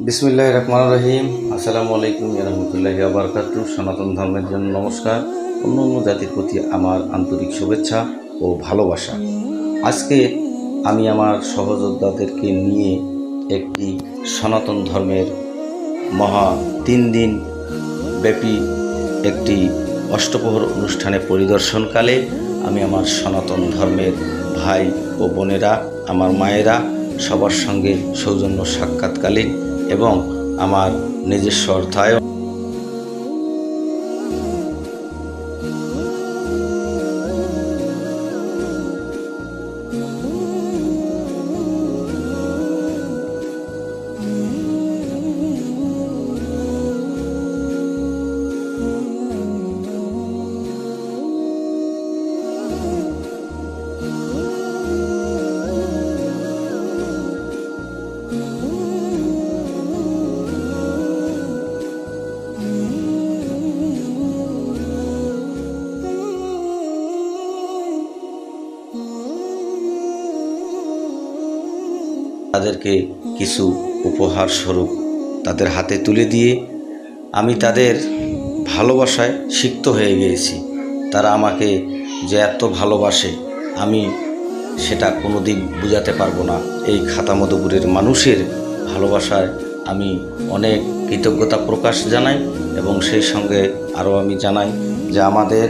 বিসমিল্লাহির রহমানির রহিম। আসসালামু আলাইকুম ওয়া রাহমাতুল্লাহি ওয়া বারাকাতুহু। সনাতন ধর্মের জন্য নমস্কার। অন্য জাতির প্রতি আমার আন্তরিক শুভেচ্ছা ও ভালোবাসা। আজকে আমি আমার সহযোদ্ধাদেরকে নিয়ে একটি সনাতন ধর্মের মহা 3 দিন ব্যাপী একটি অষ্টপ্রহর অনুষ্ঠানে পরিদর্শনকালে আমি আমার সনাতন ধর্মের ভাই ও বোনেরা, আমার মায়েরা সবার সঙ্গে সৌজন্য সাক্ষাৎকালীন এবং আমার নিজস্ব অর্থায়ন তাদেরকে কিছু উপহার স্বরূপ তাদের হাতে তুলে দিয়ে আমি তাদের ভালোবাসায় সিক্ত হয়ে গিয়েছি। তারা আমাকে যে এত ভালোবাসে আমি সেটা কোনোদিন বোঝাতে পারবো না। এই খাতামধুপুরের মানুষের ভালোবাসায় আমি অনেক কৃতজ্ঞতা প্রকাশ জানাই এবং সেই সঙ্গে আরও আমি জানাই যে আমাদের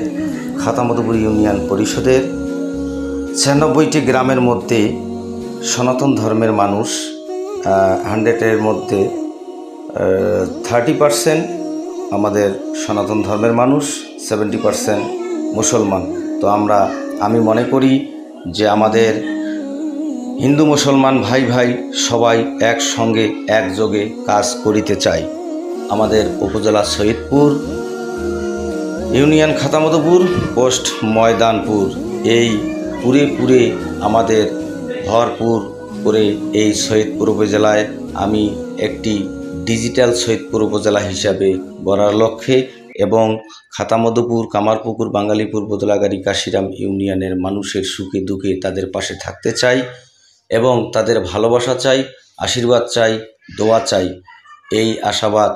খাতামধুপুর ইউনিয়ন পরিষদের 96টি গ্রামের মধ্যে সনাতন ধর্মের মানুষ 100-এর মধ্যে 30% আমাদের সনাতন ধর্মের মানুষ, 70% মুসলমান। তো আমি মনে করি যে আমাদের হিন্দু মুসলমান ভাই ভাই সবাই একসঙ্গে একযোগে কাজ করিতে চাই। আমাদের উপজেলা সৈয়দপুর, ইউনিয়ন খাতামধুপুর, পোস্ট ময়দানপুর, এই পুরে আমাদের ভরপুর করে এই সৈয়দপুর উপজেলায় আমি একটি ডিজিটাল সৈয়দপুর উপজেলা হিসাবে গড়ার লক্ষ্যে এবং খাতামধুপুর, কামারপুকুর, বাঙালিপুর, বদলাগাড়ি, কাশিরাম ইউনিয়নের মানুষের সুখে দুঃখে তাদের পাশে থাকতে চাই এবং তাদের ভালোবাসা চাই, আশীর্বাদ চাই, দোয়া চাই। এই আশাবাদ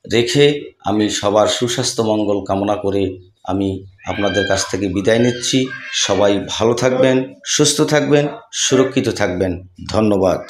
রেখে আমি সবার সুস্বাস্থ্য মঙ্গল কামনা করে আমি আপনাদের কাছ থেকে বিদায় নিচ্ছি। সবাই ভালো থাকবেন, সুস্থ থাকবেন, সুরক্ষিত থাকবেন। ধন্যবাদ।